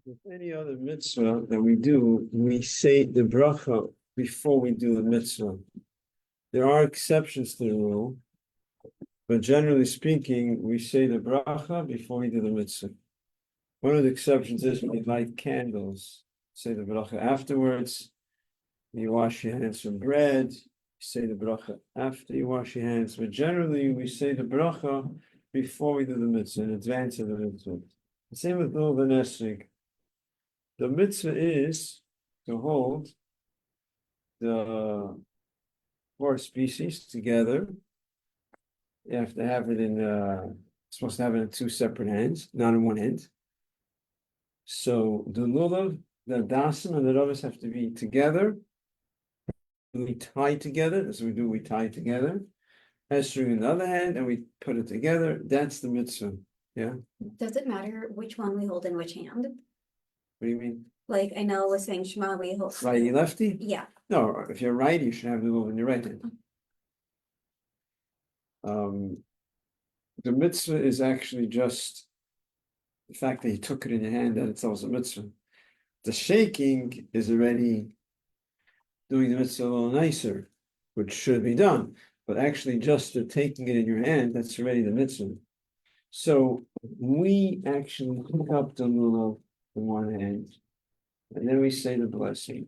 With any other mitzvah that we do, we say the bracha before we do the mitzvah. There are exceptions to the rule, but generally speaking, we say the bracha before we do the mitzvah. One of the exceptions is when you light candles, say the bracha afterwards. You wash your hands from bread, you say the bracha after you wash your hands, but generally we say the bracha before we do the mitzvah, in advance of the mitzvah. The same with Lulav Etrog. The mitzvah is to hold the four species together. You have to have it supposed to have it in two separate hands, not in one hand. So the lulav, the dasim, and the ravas have to be together. We tie together, as we do, we tie together. Esrog in the other hand, and we put it together. That's the mitzvah. Yeah. Does it matter which one we hold in which hand? What do you mean? Like I know we're saying Shema, we hold. Righty, lefty? Yeah. No, if you're righty, you should have the lulav in your right hand. The mitzvah is actually just the fact that you took it in your hand, that itself is a mitzvah. The shaking is already doing the mitzvah a little nicer, which should be done. But actually just the taking it in your hand, that's already the mitzvah. So we actually pick up the lulav in one hand, and then we say the blessing.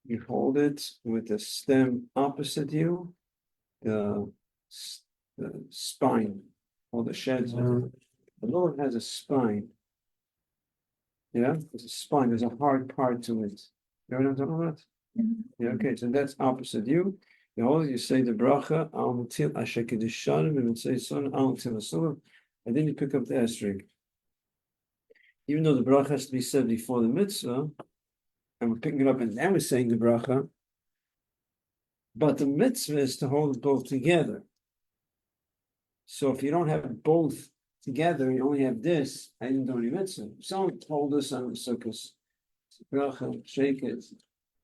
You hold it with the stem opposite you, the spine, or the sheds. The lulav has a spine. Yeah, there's a spine, there's a hard part to it. You know what I'm talking about? Yeah, okay, so that's opposite you. You hold it, you say the bracha, al matil asher kedushanim, and say son al matil asulav, and then you pick up the etrog. Even though the bracha has to be said before the mitzvah, and we're picking it up and then we're saying the bracha, but the mitzvah is to hold both together. So if you don't have both together, you only have this, I didn't do any mitzvah. Someone told us on the sukkahs, bracha, shake it.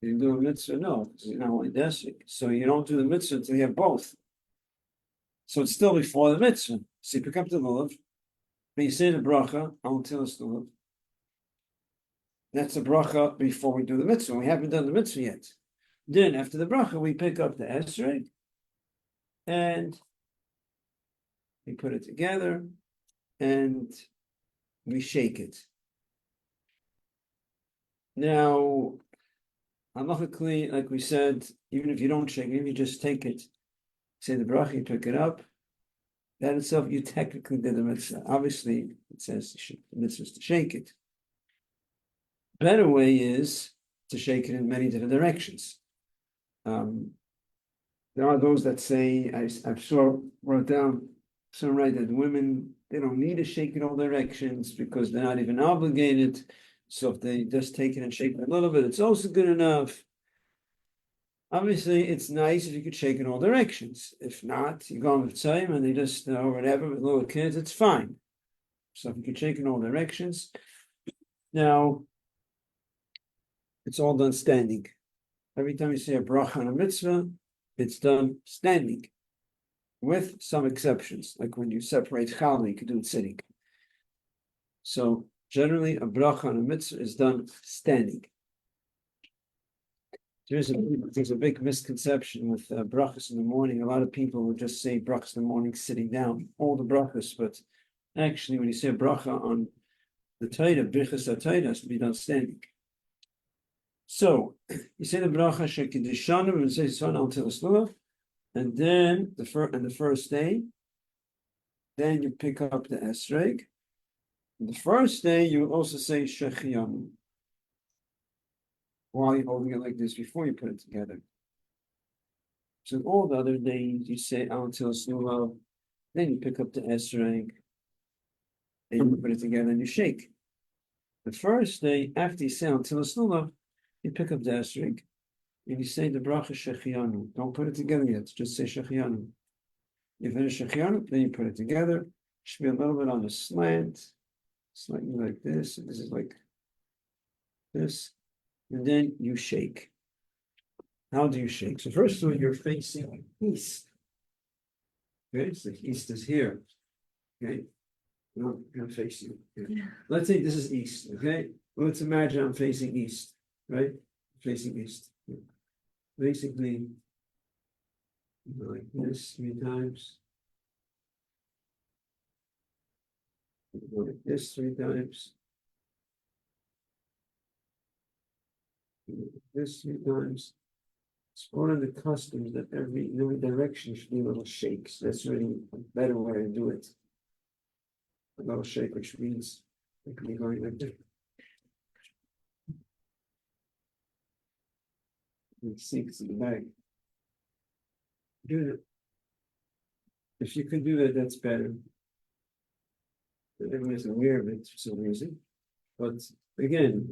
You do a mitzvah, no, you're not only desik. So you don't do the mitzvah until you have both. So it's still before the mitzvah. So you pick up the lulav, and you say the bracha, until it's the lulav. That's the bracha before we do the mitzvah. We haven't done the mitzvah yet. Then after the bracha, we pick up the etrog, and we put it together, and we shake it. Now, halachically, like we said, even if you don't shake it, if you just take it, say the bracha, you pick it up, that itself, you technically did the mitzvah. Obviously, it says the mitzvah is to shake it. Better way is to shake it in many different directions. There are those that say, I wrote down, some right that women, they don't need to shake in all directions because they're not even obligated. So if they just take it and shake it a little bit, it's also good enough. Obviously, it's nice if you could shake in all directions. If not, you go on with time and they just, whatever, with little kids, it's fine. So if you could shake in all directions. Now, it's all done standing. Every time you say a bracha on a mitzvah, it's done standing, with some exceptions. Like when you separate challah, you can do it sitting. So generally, a bracha on a mitzvah is done standing. There's a big misconception with brachas in the morning. A lot of people will just say brachas in the morning sitting down, all the brachas, but actually when you say a bracha on the Torah, brichas HaTorah has to be done standing. So you say the bracha shekidishanim and say son al lulav, and then the first day, then you pick up the etrog. The first day you also say shechianu while you're holding it like this before you put it together. So all the other days you say al lulav, then you pick up the etrog, and you put it together and you shake. The first day after you say al lulav, you pick up the etrog and you say the bracha shechianu. Don't put it together yet, just say shechianu. You finish shechianu, then you put it together. Should be a little bit on the slant, slightly like this. This is like this. And then you shake. How do you shake? So first of all, you're facing east. Okay, so east is here. Okay. No, I'm facing. Yeah. Let's say this is east, okay? Let's imagine I'm facing east, right? Facing east. Yeah. Basically, like this 3 times. Like this 3 times. This 3 times. It's one of the customs that in every direction should be little shakes. That's really a better way to do it. A little shake, which means it can be going like this. It sinks in the bag. Do it. If you can do that, that's better. Everyone's aware of it for some reason. But again,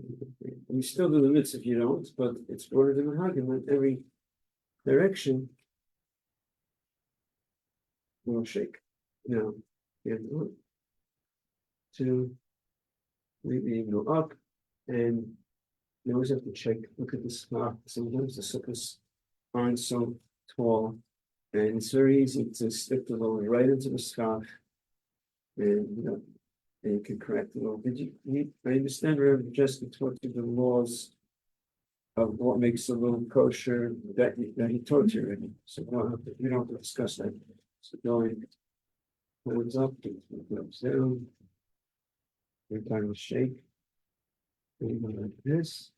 you still do the mitzvah if you don't, but it's ordered in the Hagim in every direction. We'll shake. Now, you have 1, 2, 3, you go up, and you always have to check, look at the scarf. Sometimes the sukkahs aren't so tall, and it's very easy to slip the lower right into the scarf, and and you can correct it all. I understand Rabbi just taught you the laws of what makes a little kosher that he taught you already. So we don't have to discuss that. So going hands up, thumbs down. Every time you shake, you go like this.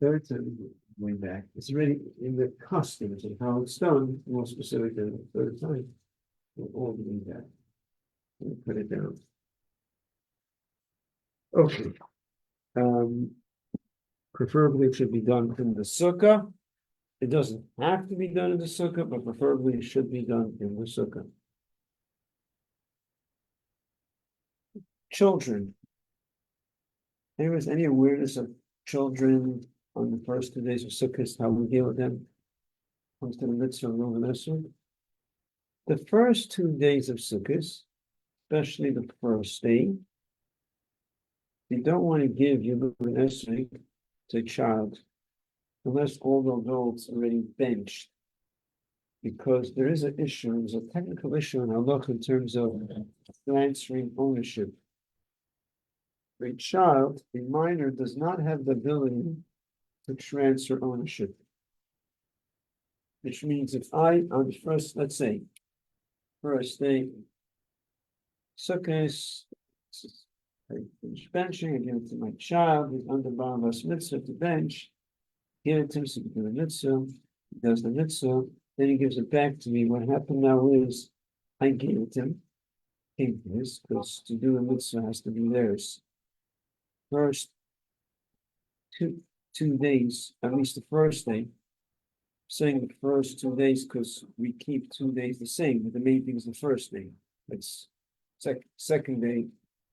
Third time, going back. It's already in the customs of how it's done, more specific than the third time. We'll all do that. We'll put it down. Okay. Preferably it should be done in the sukkah. It doesn't have to be done in the sukkah, but preferably it should be done in the sukkah. Children. Anyways, any awareness of children on the first 2 days of Sukkot, how we deal with them? Comes to the mitzvah of Reuven Esrog. The first 2 days of Sukkot, especially the first day, you don't want to give Reuven Esrog to a child unless all the adults are already benched. Because there is an issue, there's a technical issue in halakha in terms of transferring ownership. For a child, a minor does not have the ability to transfer ownership. Which means if on the first, let's say, first day, Sukkot, I finish benching, I give it to my child, he's under Bar Mitzvah to bench, give it to him, so he can do the mitzvah, he does the mitzvah, then he gives it back to me. What happened now is, I gave it to him, because to do the mitzvah has to be theirs. First two days, at least the first day, saying the first 2 days because we keep 2 days the same, but the main thing is the first day. It's second day,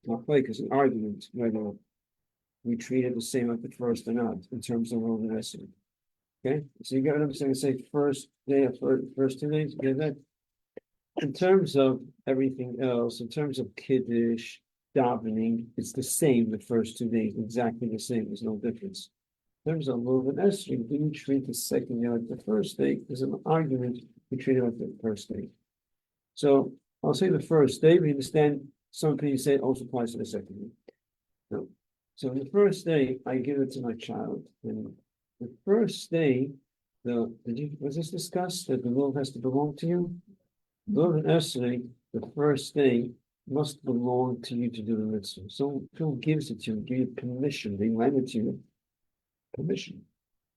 not like it's an argument whether we treat it the same like the first or not in terms of Reuven Esrog. Okay, so you get what I'm saying? Say first day of first 2 days, you get that? In terms of everything else, in terms of kiddush, davening, it's the same the first 2 days, exactly the same. There's no difference. In terms of Reuven Esrog, do you treat the second day like the first day? There's an argument we treat it like the first day. So I'll say the first day. We understand some people say it also applies to the second day. No. So the first day, I give it to my child, and the first day, was this discussed that the world has to belong to you? Reuven Esrog, the first day must belong to you to do the mitzvah. So who gives it to you? Give you permission. They lend it to you. Permission,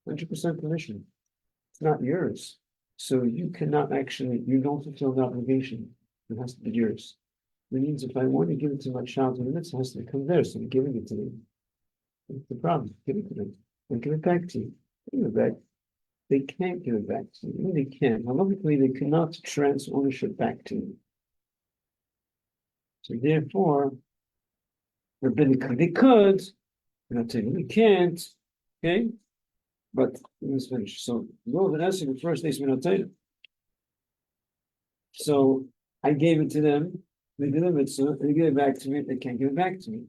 100% permission. It's not yours. So you cannot actually, you don't fulfill the obligation. It has to be yours. It means if I want to give it to my child in the mitzvah, it has to come there. So I'm giving it to them. What's the problem? Give it to them. And give it back to you. Give it back. They can't give it back to you. I mean, they can. Halachically, they cannot transfer ownership back to you. So therefore, rabbinically, they could. I'm not saying they can't. Okay, but let's finish. So, Reuven Esrog, the first day is Minat Torah. So I gave it to them. They did the mitzvah, and they give it back to me. They can't give it back to me.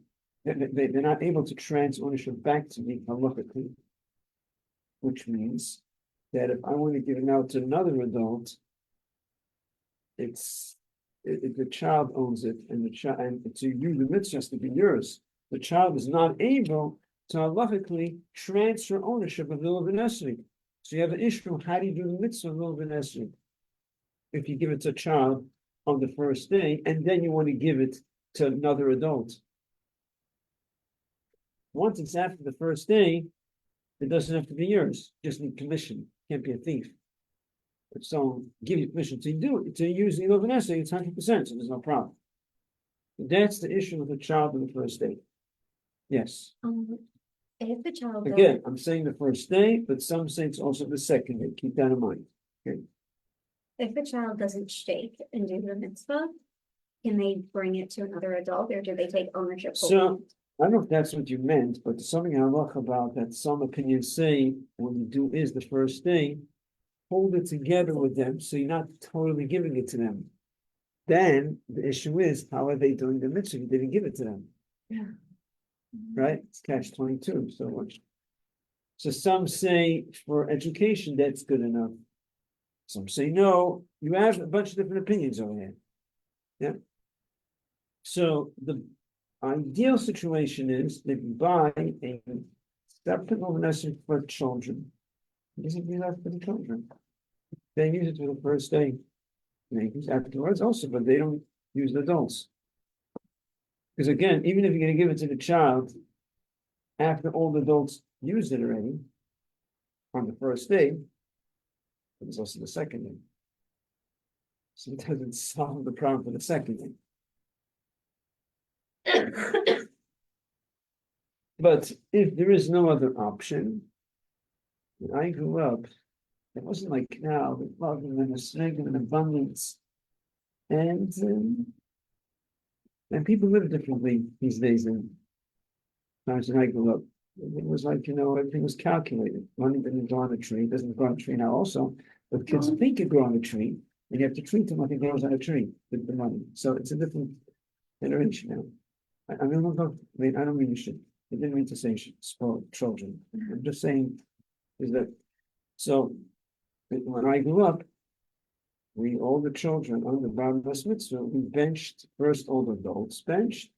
They're not able to transfer ownership back to me halachically, which means that if I want to give it out to another adult, it's if the child owns it and the child, and to you, the mitzvah has to be yours. The child is not able to halachically transfer ownership of the Lulav Etrog. So you have an issue, how do you do the mitzvah of Lulav Etrog? If you give it to a child on the first day, and then you want to give it to another adult. Once it's after the first day, it doesn't have to be yours, just need permission, can't be a thief. If someone gives you permission to do it, to use the Lulav Etrog, it's 100%, so there's no problem. That's the issue with a child on the first day. Yes. If the child Again, I'm saying the first day, but some say it's also the second day. Keep that in mind. Okay. if the child doesn't shake and do the mitzvah, can they bring it to another adult, or do they take ownership? So I don't know if that's what you meant, but there's something I look about that some opinions say what you do is the first day, hold it together with them, so you're not totally giving it to them. Then the issue is, how are they doing the mitzvah? You didn't give it to them. Yeah. Right? It's catch-22. So some say for education, that's good enough. Some say no. You have a bunch of different opinions over here. Yeah. So the ideal situation is that you buy a separate luminescent for children. It doesn't do that for the children. They use it for the first day. They use afterwards also, but they don't use the adults. Because again, even if you're going to give it to the child, after all the adults used it already on the first day, but it's also the second day. So it doesn't solve the problem for the second day. But if there is no other option, when I grew up, it wasn't like now, the love and the snake and abundance. And people live differently these days than times when I grew up. It was like, everything was calculated. Money didn't grow on a tree, doesn't grow on a tree now also, but kids think it grow on a tree, and you have to treat them like it grows on a tree with the money. So it's a different generation now. I don't mean you should, I didn't mean to say you should spoil children. I'm just saying is that, so when I grew up, all the children under Bar Mitzvah, we benched, first all the adults benched,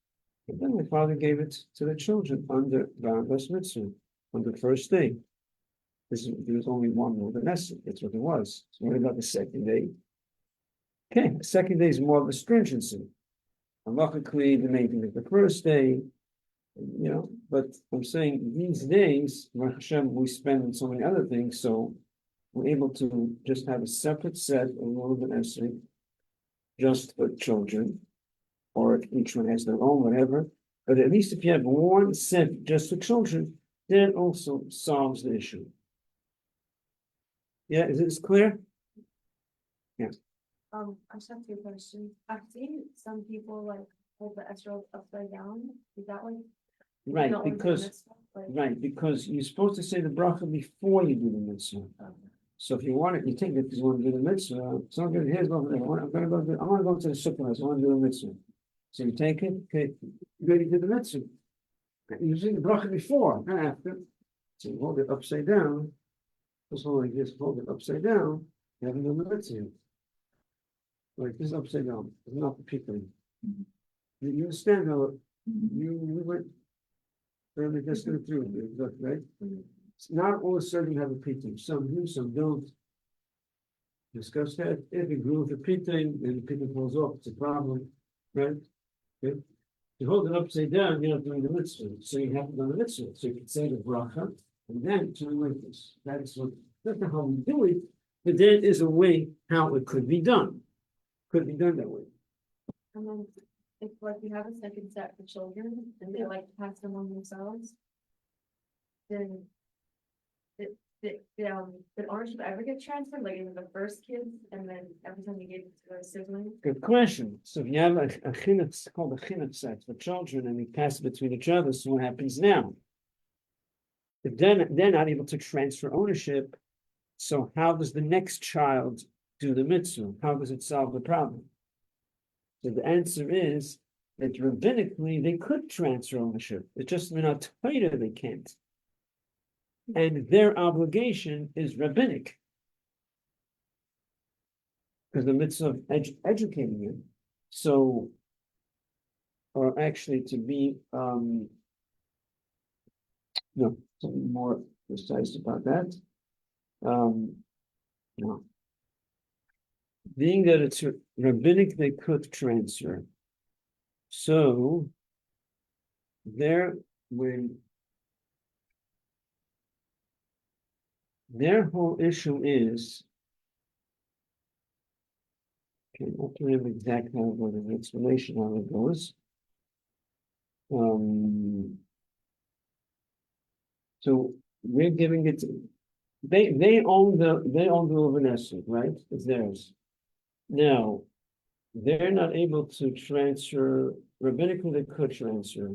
and then my father gave it to the children under Bar Mitzvah on the first day. There was only one more than Esther, that's what it was. So what about the second day? Okay, the second day is more of a stringency. Halachically, the main thing is the first day, but I'm saying these days, Baruch Hashem, we spend on so many other things, so we're able to just have a separate set of Lulav Etrog just for children, or if each one has their own, whatever. But at least if you have one set just for children, then it also solves the issue. Yeah, is this clear? Yeah. I just have two questions. I've seen some people hold the etrog upside down. Is that like? Right, because you're supposed to say the bracha before you do the mitzvah. So if you want it, you take it because you want to do the mitzvah. It's not good. Here's what I want to go to the sukkah. I want to do the mitzvah. So you take it, okay, you're ready to do the mitzvah. You say the bracha before, not after. So you hold it upside down. Just hold it upside down. You haven't done the mitzvah. Like this upside down. It's not particularly. You understand how you went fairly just go through it, right? It's not all certain have a pitting. Some do, some don't. Discuss that. If you grew with a pitting, then the pitting falls off. It's a problem, right? Okay. You hold it upside down, you're not doing the mitzvah. So you have to do the mitzvah. So you can say the bracha and then turn like this. That's not how we do it, but there is a way how it could be done. Could be done that way. And then if you have a second set for children and they like to pass them on themselves, then did ownership ever get transferred, like in the first kids, and then every time you gave it to their siblings? Good question. So if you have a chinuch, it's called a chinuch set for children, and we pass it between each other, so what happens now? If they're not able to transfer ownership, so how does the next child do the mitzvah? How does it solve the problem? So the answer is that rabbinically they could transfer ownership. It's just in our Torah they can't. And their obligation is rabbinic. Because the mitzvah of educating you So, or actually to be, no, something more precise about that. No. Being that it's rabbinic, they could transfer. So, there, when their whole issue is, okay, I don't remember exactly how the explanation how it goes. So we're giving it, they own the Luminescent, right? It's theirs. Now, they're not able to transfer, rabbinically they could transfer.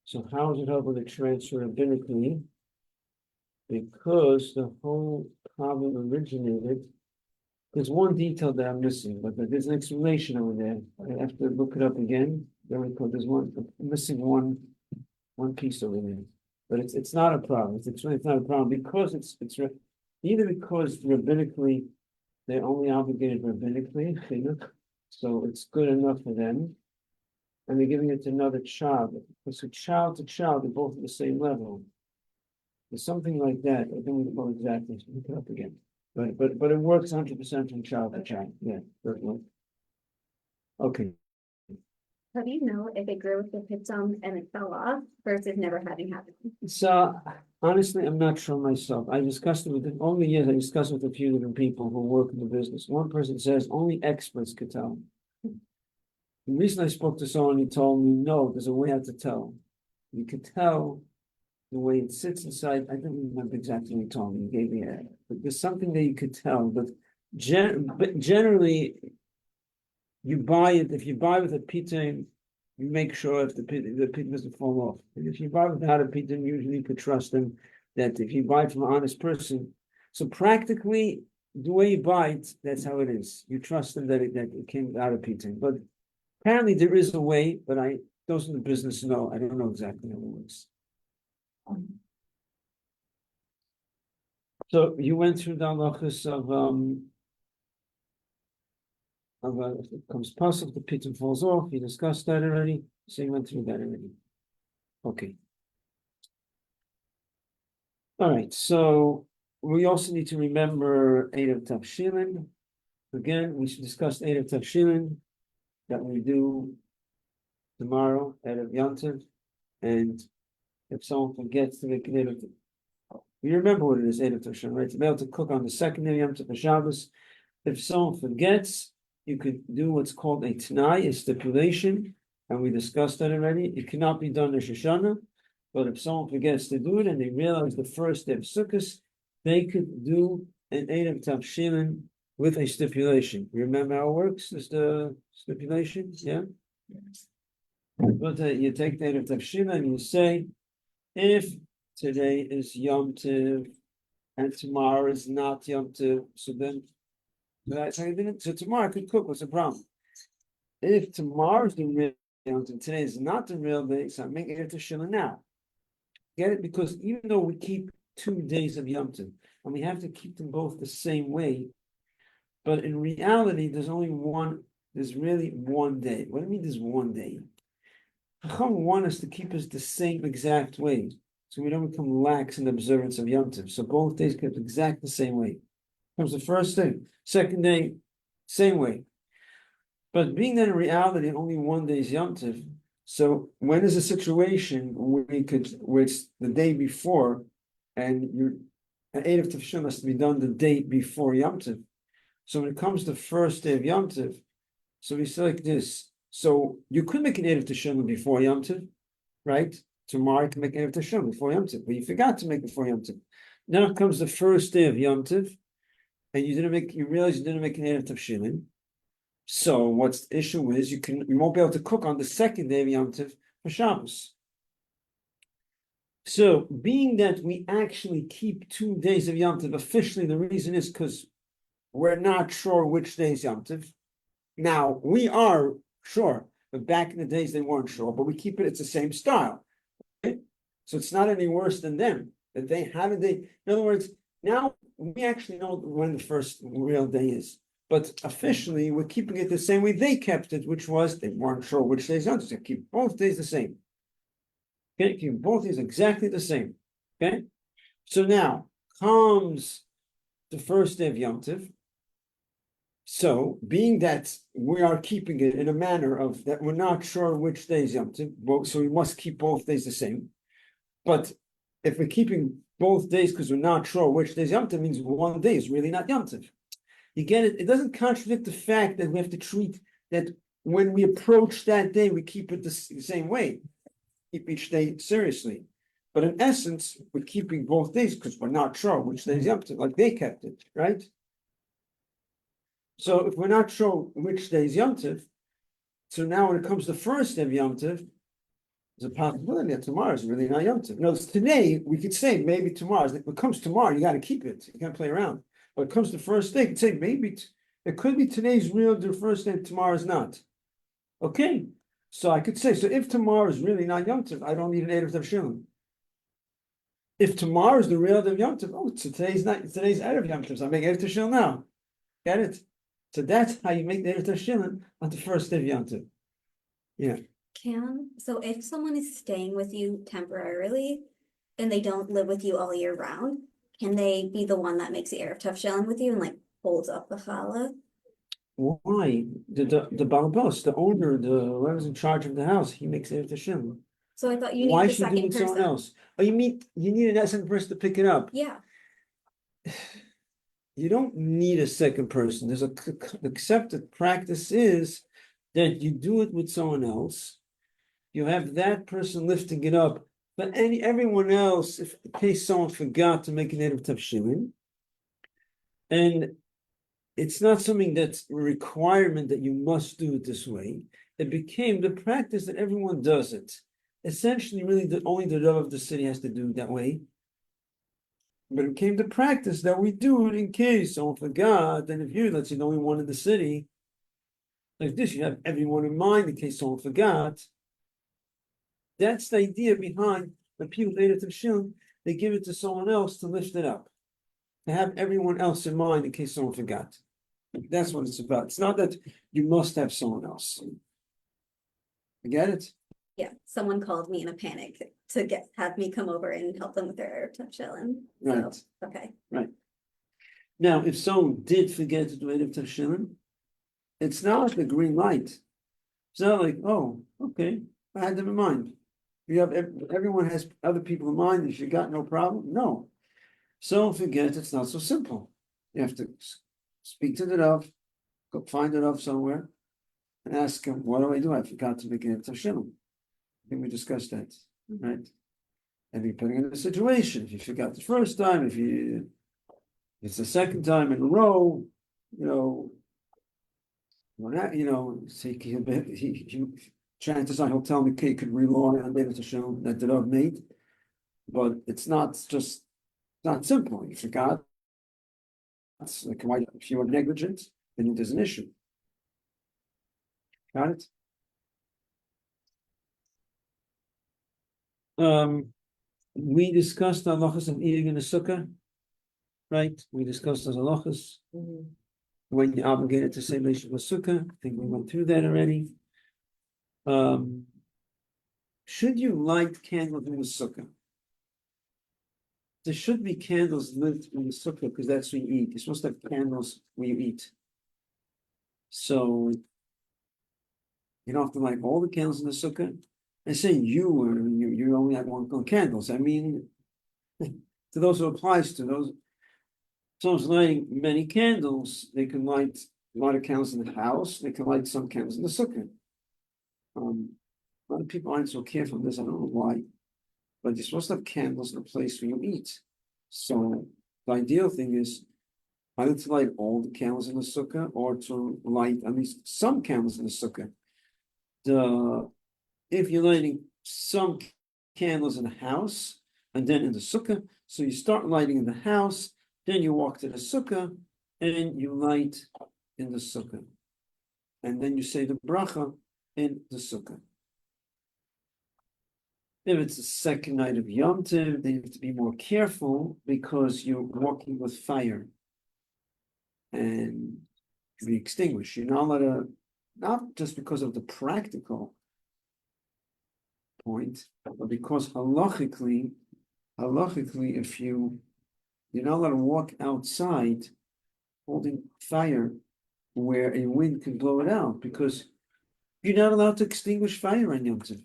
So how is it able to transfer rabbinically? Because the whole problem originated, there's one detail that I'm missing, but there's an explanation over there. I have to look it up again. There's missing one piece over there. But it's not a problem. It's not a problem because it's either because rabbinically they're only obligated rabbinically, so it's good enough for them, and they're giving it to another child. So child to child, they're both at the same level. There's something like that. I don't know exactly. Look it up again. But it works 100% from child to child. Yeah, certainly. Okay. How do you know if it grew with the pitzum and it fell off versus never having happened? So honestly, I'm not sure myself. I discussed it with only years. I discussed with a few different people who work in the business. One person says only experts could tell. The reason I spoke to someone, he told me, no, there's a way how to tell. You could tell the way it sits inside. I don't remember exactly what he told me. He gave me but there's something that you could tell. But generally, you buy it. If you buy with a pitain, you make sure if the pitain doesn't fall off. And if you buy without a pitain, usually you could trust them that if you buy from an honest person. So practically, the way you buy it, that's how it is. You trust them that it came without a pitain. But apparently there is a way, but those in the business know. I don't know exactly how it works. So you went through the halachas if it comes possible, the pitain falls off. You discussed that already. So you went through that already. Okay. All right. So we also need to remember Erev Tavshilin. Again, we should discuss Erev Tavshilin that we do tomorrow at Yantiv. And if someone forgets to make an Erev, you remember what it is, Erev Tavshilin, right? To be able to cook on the second day of Yom Tov for Shabbos. If someone forgets, you could do what's called a t'nai, a stipulation, and we discussed that already. It cannot be done in Rosh Hashanah, but if someone forgets to do it and they realize the first day of Sukkot, they could do an Erev Tavshilin with a stipulation. You remember how it works? Is the stipulation? Yeah? But you take the Erev Tavshilin and you say, if today is Yom Tov and tomorrow is not Yom Tov, so then so tomorrow I could cook. What's the problem? If tomorrow's the real Yom Tov, today is not the real day, so I'm making it to Shila now. Get it? Because even though we keep 2 days of Yom Tov, and we have to keep them both the same way, but in reality, there's really one day. What do you mean there's one day? Chacham want us to keep us the same exact way, so we don't become lax in the observance of Yom Tov. So both days kept exact the same way. Comes the first day, second day, same way. But being that in reality only one day is Yom Tov, so when is a situation where it's the day before, and an Erev Tavshilin has to be done the day before Yom Tov. So when it comes to the first day of Yom Tov, so we say like this. So you could make an Erev Tavshilin before Yom Tov, right? Tomorrow you can make an Erev Tavshilin before Yom Tov, but you forgot to make before Yom Tov. Now comes the first day of Yom Tov, and you realize you didn't make an Erev Tavshilin. So what's the issue is you won't be able to cook on the second day of Yom Tov for Shabbos. So being that we actually keep 2 days of Yom Tov officially, the reason is because we're not sure which day is Yom Tov. Now we are sure, but back in the days they weren't sure. But we keep it's the same style, right? So it's not any worse than them. That they in other words, now we actually know when the first real day is. But officially, we're keeping it the same way they kept it, which was they weren't sure which days Yom Tov. So keep both days the same. Okay, keep both days exactly the same. Okay, so now comes the first day of Yom Tov. So, being that we are keeping it in a manner of that we're not sure which day is Yom Tov, so we must keep both days the same. But if we're keeping both days because we're not sure which day is Yom Tov, means one day is really not Yom Tov. You get it? It doesn't contradict the fact that we have to treat that when we approach that day, we keep it the same way, keep each day seriously. But in essence, we're keeping both days because we're not sure which day is Yom Tov, like they kept it, right? So if we're not sure which day is Yom Tov, so now when it comes to the first day of Yom Tov, there's a possibility that tomorrow is really not Yom Tov. No, today we could say maybe tomorrow. If it comes tomorrow, you got to keep it. You can't play around. But it comes to the first day, you could say maybe it could be today's real the first day, tomorrow's not. Okay, so I could say, so if tomorrow is really not Yom Tov, I don't need an Erev Tavshilin. If tomorrow is the real day of Yom Tov, oh, so today's Erev Yom Tov, so I make Erev Tavshilin now. Get it? So that's how you make the Erev Tavshilin on the first day of Yom Tov. Yeah. So if someone is staying with you temporarily and they don't live with you all year round, can they be the one that makes the Erev Tavshilin with you and like holds up the challah? Why? The Balabos, the owner, whoever's in charge of the house, he makes Erev Tavshilin. So I thought you Why need the should you do it second with someone person. else? Oh, you mean you need a second person to pick it up? Yeah, You don't need a second person. There's a accepted practice is that you do it with someone else. You have that person lifting it up, but everyone else, if in case someone forgot to make an Erev Tavshilin, and it's not something that's a requirement that you must do it this way. It became the practice that everyone does it. Essentially, really, only the Rav of the city has to do it that way. But it became the practice that we do it in case someone forgot. Then if you're, let's say, the only one in the city, like this, you have everyone in mind in case someone forgot. That's the idea behind when people did it to Shilin, they give it to someone else to lift it up. To have everyone else in mind in case someone forgot. That's what it's about. It's not that you must have someone else. You get it? yeah. Someone called me in a panic to have me come over and help them with their Erev Tavshilin. Right. So, okay. Now, if someone did forget to do Erev Tavshilin, it's not like a green light. It's not like, oh, okay, I had them in mind. You have everyone has other people in mind. If you got no problem, no. Someone forgets, it's not so simple. You have to speak to the Rav, go find the Rav somewhere, and ask him, what do I do? I forgot to make Erev Tavshilin. I think we discussed that, right? And be putting in a situation. If you forgot the first time, if it's the second time in a row, say he chances are he'll tell me he could rely on Erev Tavshilin that the Rav made, but it's not simple. You forgot. It's like if you are negligent, then there's an issue. Got it? We discussed the halachas of eating in a sukkah, right? We discussed those halachas. When you're obligated to say Leisha Sukkah, I think we went through that already. Should you light candles in the sukkah? There should be candles lit in the sukkah because that's when you eat. You're supposed to have candles when you eat. So you don't have to light all the candles in the sukkah. I say you only have one candles. I mean, to those who applies to those, someone's lighting many candles, they can light a lot of candles in the house, they can light some candles in the sukkah. A lot of people aren't so careful with this, I don't know why. But you're supposed to have candles in a place where you eat. So the ideal thing is either to light all the candles in the sukkah or to light at least some candles in the sukkah. If you're lighting some candles in the house and then in the sukkah, so you start lighting in the house, then you walk to the sukkah and you light in the sukkah. And then you say the bracha in the sukkah. If it's the second night of Yom Tov, then you have to be more careful because you're walking with fire. And to be extinguished. You're not allowed to, not just because of the practical point, but because halachically, if you're not allowed to walk outside holding fire where a wind can blow it out, because you're not allowed to extinguish fire on Yom Tov.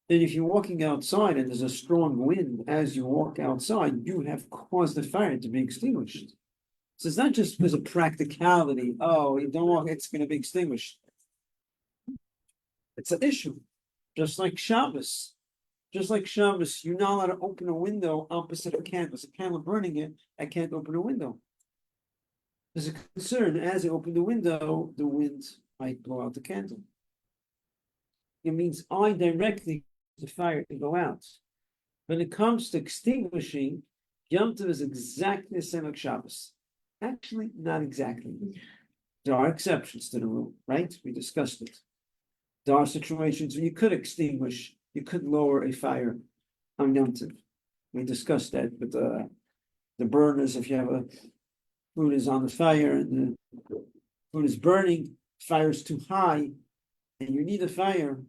And if you're walking outside and there's a strong wind as you walk outside, you have caused the fire to be extinguished. So it's not just because of practicality. Oh, you don't walk, it's going to be extinguished. It's an issue. Just like Shabbos. You're not allowed to open a window opposite a candle. There's a candle burning it, I can't open a window. There's a concern, as I open the window, the wind might blow out the candle. It means I directly the fire to go out. When it comes to extinguishing, Yom Tov is exactly the same like Shabbos. Actually, not exactly. There are exceptions to the rule, right? We discussed it. There are situations where you could extinguish, you could lower a fire on Yom Tov. We discussed that with the burners. If you have a food is on the fire and the food is burning, fire is too high, and you need a fire,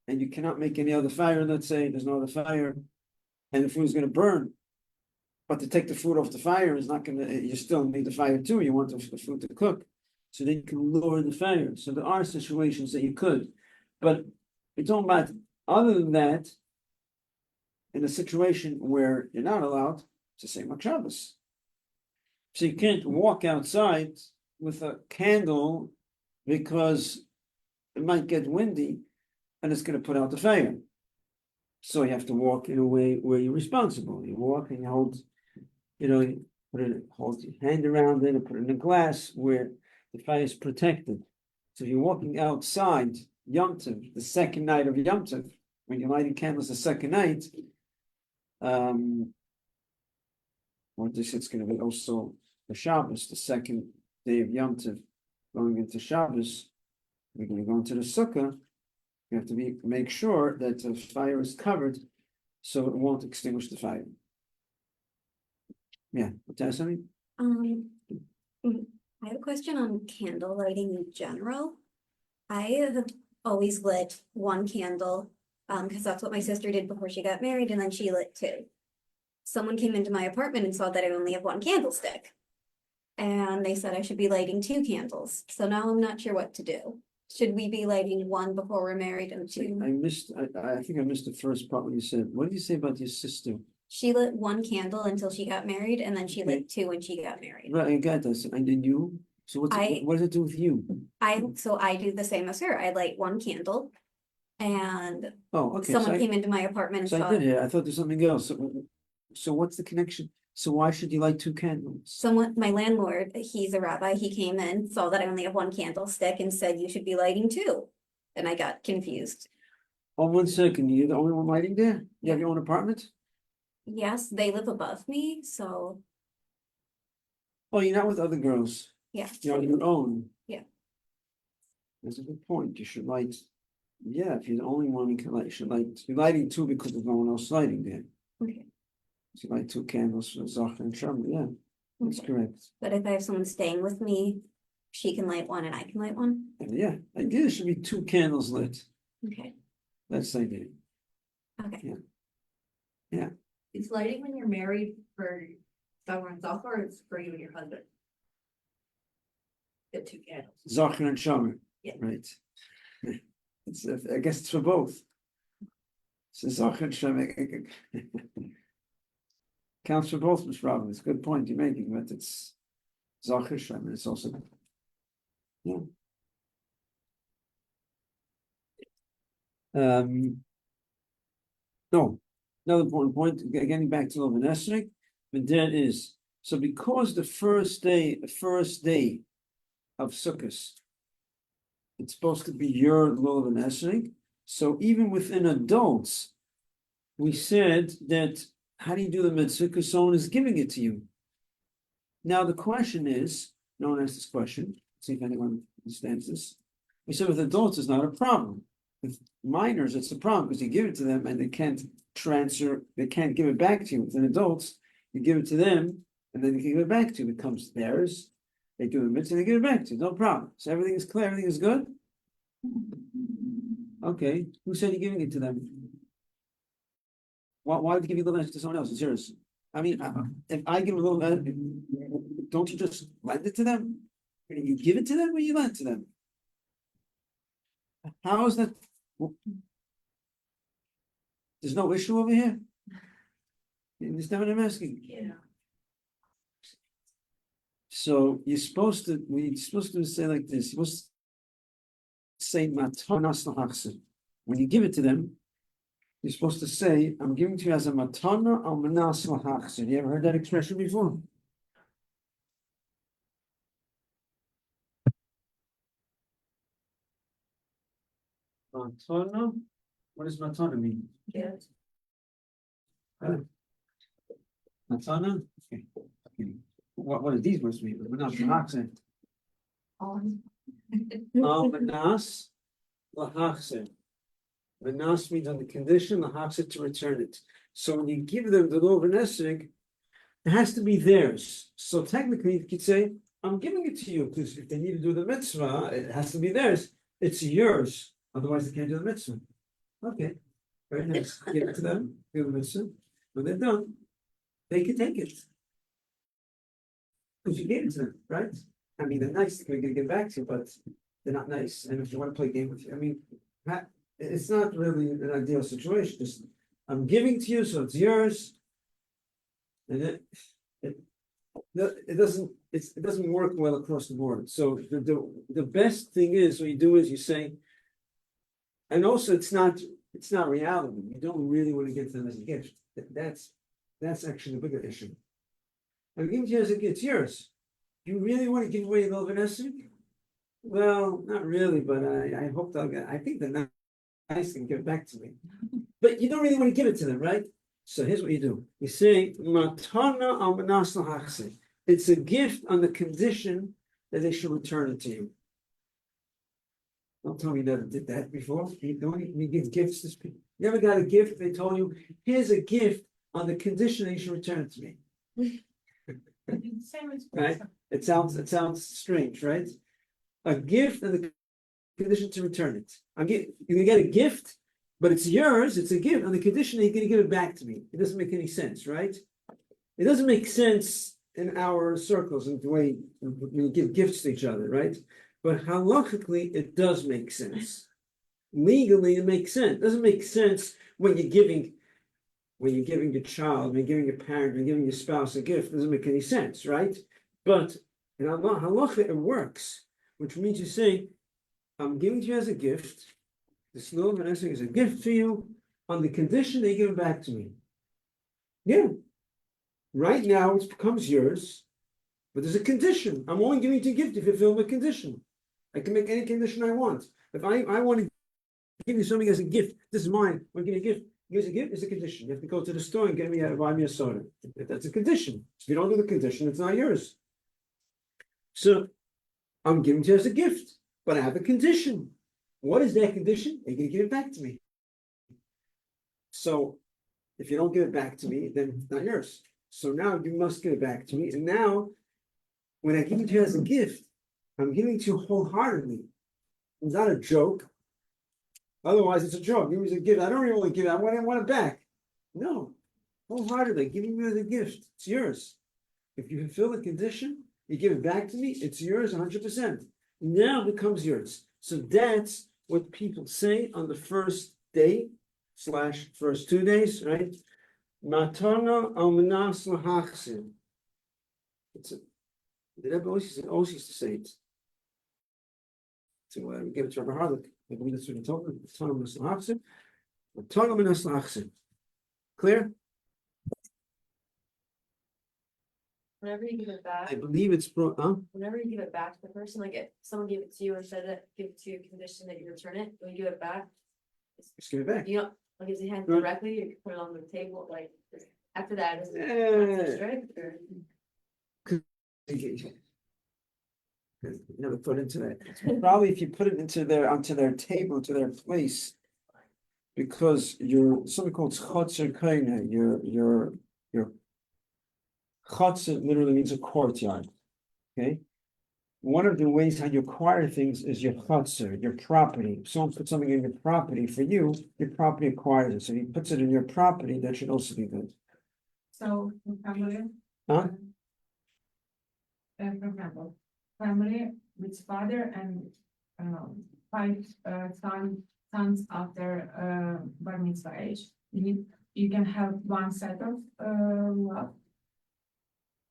and you cannot make any other fire, let's say there's no other fire, and the food is going to burn. But to take the food off the fire is not going to, you still need the fire too, you want the food to cook. So then you can lower the fire. So there are situations that you could. But we're talking about, other than that, in a situation where you're not allowed, it's the same like Shabbos. So you can't walk outside with a candle because it might get windy and it's going to put out the fire. So you have to walk in a way where you're responsible. You walk and you hold, you hold your hand around it and put it in a glass where the fire is protected. So if you're walking outside Yom Tov, the second night of Yom Tov, when you're lighting candles the second night, or this it's going to be also the Shabbos, the second day of Yom Tov, going into Shabbos, we're going to go into the Sukkah. You have to make sure that the fire is covered so it won't extinguish the fire. Yeah, tell something? I have a question on candle lighting in general. I have always lit one candle, because that's what my sister did before she got married, and then she lit two. Someone came into my apartment and saw that I only have one candlestick. And they said I should be lighting two candles. So now I'm not sure what to do. Should we be lighting one before we're married and two? I think I missed the first part when you said, what did you say about your sister? She lit one candle until she got married, and then she lit two when she got married. Right, I got that. And then you? So what does it do with you? So I do the same as her. I light one candle, and Oh, okay. someone came into my apartment and So saw. I did hear. I thought there's something else. So what's the connection? So why should you light two candles? My landlord, he's a rabbi, he came in, saw that I only have one candlestick and said, you should be lighting two. And I got confused. Oh, 1 second. You're the only one lighting there? You have your own apartment? Yes, they live above me, so Oh, you're not with other girls. yeah. You're on your own. Yeah. That's a good point. You should light. Yeah, if you're the only one, you can light. You should light. You're lighting two because there's no one else lighting there. Okay. So you light two candles for Zach and Shem. Yeah, that's Okay. correct. But if I have someone staying with me, she can light one and I can light one. And yeah, I guess there should be two candles lit. Okay, That's the idea. okay. Yeah. Is lighting when you're married for someone's off, or it's for you and your husband? The two candles. Zachar and Shomer. Yeah. Right. It's I guess it's for both. So Zachar and Shomer counts for both, Mr. Robin. It's a good point you're making, but it's Zachar Shomer. It's also yeah. No, another important point. Getting back to Lulav Etrog, but there is so because the first day of Sukkot, it's supposed to be your Lulav Etrog. So even within adults, we said that how do you do the mitzvah? Because someone is giving it to you. Now the question is, no one asked this question. Let's see if anyone understands this. We said with adults, it's not a problem. With minors, it's a problem because you give it to them and they can't give it back to you. With adults, you give it to them and then they can give it back to you. It becomes theirs. They do the mitzvah, they give it back to you, no problem. So everything is clear, everything is good? Okay, who said you're giving it to them? Why would you give you a little to someone else? It's yours. I mean, if I give a little, don't you just lend it to them? You give it to them or you lend it to them? How is that? There's no issue over here? You understand what I'm asking? Yeah. So we're supposed to say like this, you're supposed to say matanas lahachser. When you give it to them, you're supposed to say, I'm giving to you as a matana al manas lahachser. You ever heard that expression before? Matana? What does matana mean? Yeah. Matana? Okay. What do these words mean? Manas lahachser. Manas lahachser. Manas means on the condition, lahachser to return it. So when you give them the law of an esrog, it has to be theirs. So technically, you could say, I'm giving it to you, because if they need to do the mitzvah, it has to be theirs. It's yours. Otherwise, they can't do the mitzvah. Okay. Very nice. Give it to them, do the mitzvah. When they're done, they can take it. Because you gave it to them, right? I mean, they're nice, they're going to give back to you, but they're not nice. And if they want to play a game with you, I mean, it's not really an ideal situation. Just, I'm giving to you, so it's yours. And it doesn't work well across the board. So the best thing is what you do is you say, and also it's not reality. You don't really want to give them as a gift. That's actually the bigger issue. I'm giving to you as a gift, it's yours. You really want to give away the Elvanesik? Well, not really, but I hope they'll get. I think they're nice and give it back to me. But you don't really want to give it to them, right? So here's what you do. You say, Matana al manas lahachser. It's a gift on the condition that they should return it to you. Don't tell me you never did that before. You give gifts to people. You never got a gift, they told you, here's a gift on the condition that you should return it to me. Right? It sounds strange, right? A gift and the condition to return it. You can get a gift, but it's yours, it's a gift on the condition that you're going to give it back to me. It doesn't make any sense, right? It doesn't make sense in our circles and the way we give gifts to each other, right? But halachically, it does make sense. Legally, it makes sense. It doesn't make sense when you're giving your child, when you're giving your parent, when you're giving your spouse a gift. It doesn't make any sense, right? But in halacha, it works, which means you say, I'm giving to you as a gift. This lulav etrog is a gift to you on the condition that you give it back to me. Yeah. Right now, it becomes yours, but there's a condition. I'm only giving you a gift if you fulfill the condition. I can make any condition I want. If I want to give you something as a gift, this is mine. I want to give you a gift. Here's a gift, it's a condition. You have to go to the store and buy me a soda. That's a condition. If you don't do the condition, it's not yours. So I'm giving it to you as a gift, but I have a condition. What is that condition? You're going to give it back to me. So if you don't give it back to me, then it's not yours. So now you must give it back to me. And now, when I give it to you as a gift, I'm giving it to you wholeheartedly. It's not a joke. Otherwise, it's a joke. Give me as a gift. I don't really want to give it. I want it back. No, wholeheartedly, giving you as a gift. It's yours. If you fulfill the condition, you give it back to me. It's yours 100%. Now it becomes yours. So that's what people say on the first day / first 2 days, right? Matana al manas lahachser. The Rebbe always used to say it. To give it to Rabbi Harlech. I believe that's what he told him. Matana manas lahachser. Matana manas lahachser. Clear? Whenever you give it back, I believe it's whenever you give it back to the person, like if someone gave it to you and said that give it to you condition that you return it, when you give it back, just give it back. you don't like is it hand Right. directly, you can put it on the table, like after that, is it Eh. straight or? You never put into that. Probably if you put it onto their table, to their place, because you're something called chotzer kaina. Your chotzer literally means a courtyard. Okay, one of the ways how you acquire things is your chutzner, your property. If someone puts something in your property for you, your property acquires it. So if he puts it in your property, that should also be good. So, family. Huh? For example, family with father and five sons after bar mitzvah age. You can have one set of love,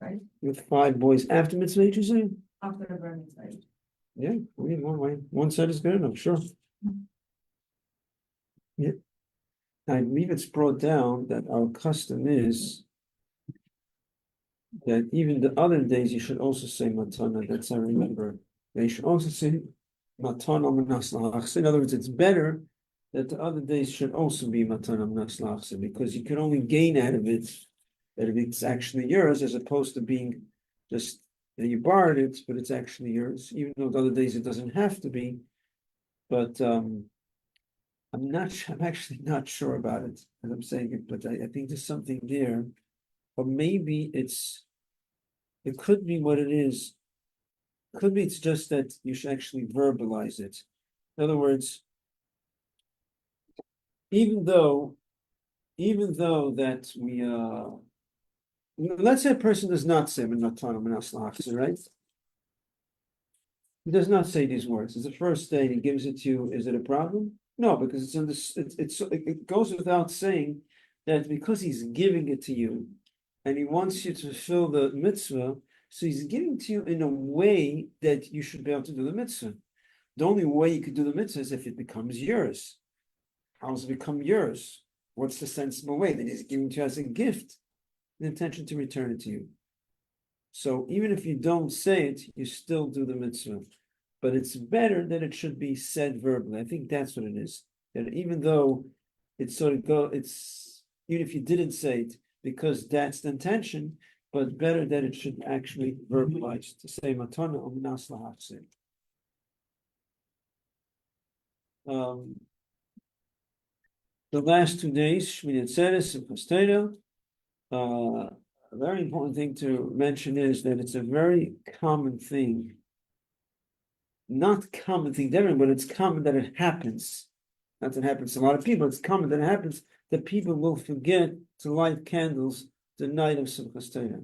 right? With 5 boys after mitzvah age, you say? After the bar mitzvah age. Yeah, I mean, one way. One set is good enough, sure. Yeah. I believe it's brought down that our custom is that even the other days you should also say matana. That's I remember. They should also say matana minas lahachse. In other words, it's better that the other days should also be matana minas lahachse because you can only gain out of it that if it's actually yours, as opposed to being just that you borrowed it, but it's actually yours. Even though the other days it doesn't have to be, but I'm actually not sure about it as I'm saying it, but I think there's something there. Or maybe it could be what it is. Could be it's just that you should actually verbalize it. In other words, even though that we let's say a person does not say right? He does not say these words. It's the first day he gives it to you. Is it a problem? No, because it's in this. It goes without saying that because he's giving it to you, and he wants you to fulfill the mitzvah, so he's giving to you in a way that you should be able to do the mitzvah. The only way you could do the mitzvah is if it becomes yours. How does it become yours? What's the sensible way? That he's giving to you as a gift, the intention to return it to you. So even if you don't say it, you still do the mitzvah. But it's better that it should be said verbally. I think that's what it is. That even though it's even if you didn't say it, because that's the intention, but better that it should actually verbalize to say matana or minas lahachse. The last 2 days, Shmini Atzeres and Pastora. A very important thing to mention is that it's a very common thing. Not common thing to everyone, but it's common that it happens. Not that it happens to a lot of people, it's common that it happens that people will forget to light candles the night of Simchas Torah.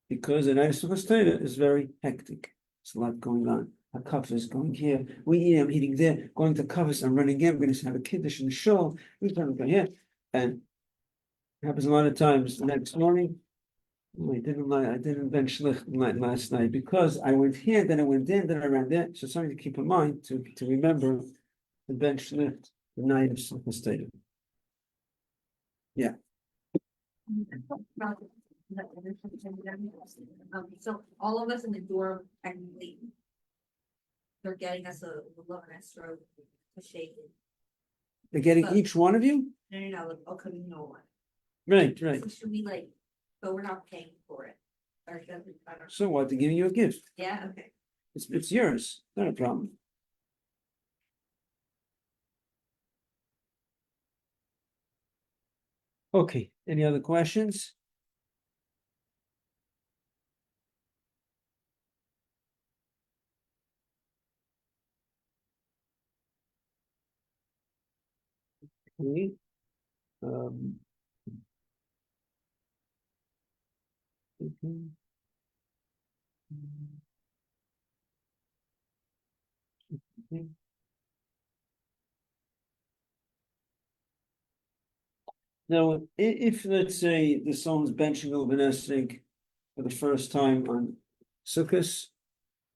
Because the night of Simchas Torah is very hectic. There's a lot going on. A kafir is going here. I'm eating there. Going to kafis. I'm running in. We're going to have a kiddush in the shul. We're going to go here. And it happens a lot of times. The next morning, I didn't bench last night because I went here, then I went there, then I ran there. So something to keep in mind to remember the bench lift the night of Simchas Torah. Yeah. So all of us in the door technically, they're getting us a Lulav Etrog to shake it. They're getting each one of you? No, like, okay, no one. Right. So should we but we're not paying for it. Or should we, I don't know. So what? They're giving you a gift. Yeah, okay. It's yours. Not a problem. Okay. Any other questions? Okay. Now, if let's say the someone's benching over nesting for the first time on Sukkot,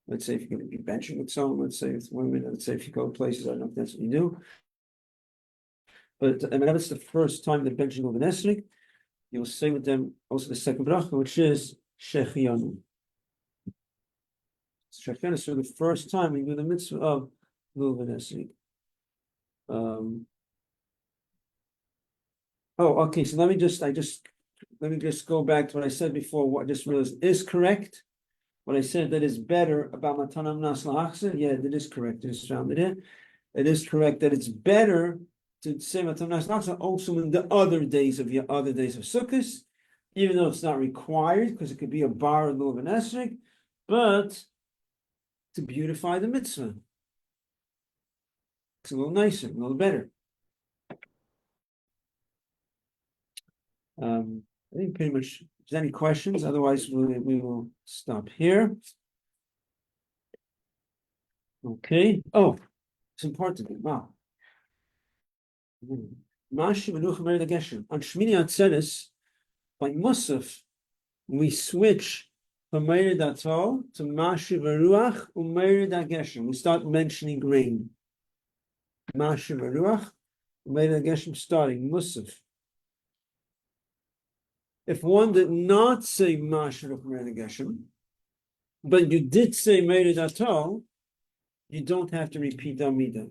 let's say if you're going to be benching with someone, let's say it's women, let's say if you go places, I don't know if that's what you do. But I mean, if it's the first time they're benching over nesting, you'll say with them also the second bracha, which is Shechianu. Shechianu, so the first time we do the mitzvah of Lulav Etrog. Oh, okay. So let me just go back to what I said before. What I just realized is correct. What I said that is better about matana minas lahachse. Yeah, that is correct. I just found it in. It is correct that it's better to say matana minas lahachse also in the other days of Sukkot, even though it's not required because it could be a bar of Lulav Etrog. But to beautify the mitzvah. It's a little nicer, a little better. I think pretty much, if there's any questions, otherwise we will stop here. Okay, oh, it's important, wow. Mashi Menucha Mered HaGeshem. On Shmini Atzeres, by Musaf, we switch from Mered Atol to Mashi Veruach Umered HaGeshem. We start mentioning rain. Mashi Veruach Umered HaGeshem starting Musaf. If one did not say Mashi Veruach Umered HaGeshem, but you did say Mered Atol, you don't have to repeat Amidah.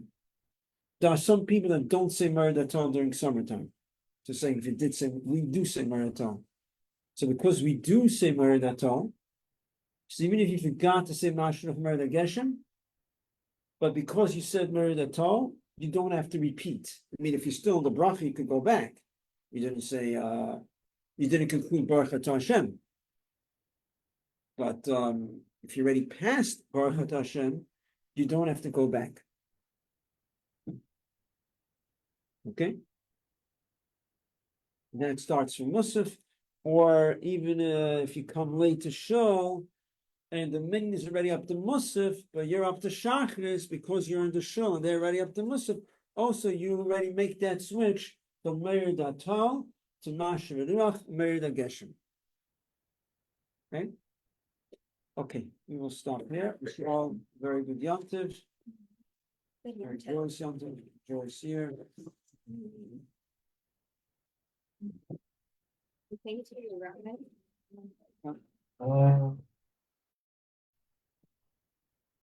There are some people that don't say Mered Atol during summertime. So saying if you did say, we do say Mered Atol. So because we do say Mered Atol, so even if you forgot to say Mashra Mered HaGeshem, but because you said Mered Atol, you don't have to repeat. I mean, if you're still in the bracha, you could go back. You didn't say, you didn't conclude Baruch Atah Hashem. But if you're already past Baruch Atah Hashem, you don't have to go back. Okay? And then it starts from Musaf, or even if you come late to Shul, and the minyan is already up to Musaf, but you're up to Shachris because you're in the Shul, and they're already up to Musaf. Also, you already make that switch from Meir Datal to Masher Ruach, Meir Geshem. Okay? Okay, we will stop here. Wish you all very good Yom Tov. Very joyous Yom Tov, joyous year. Thank you, Rabbi.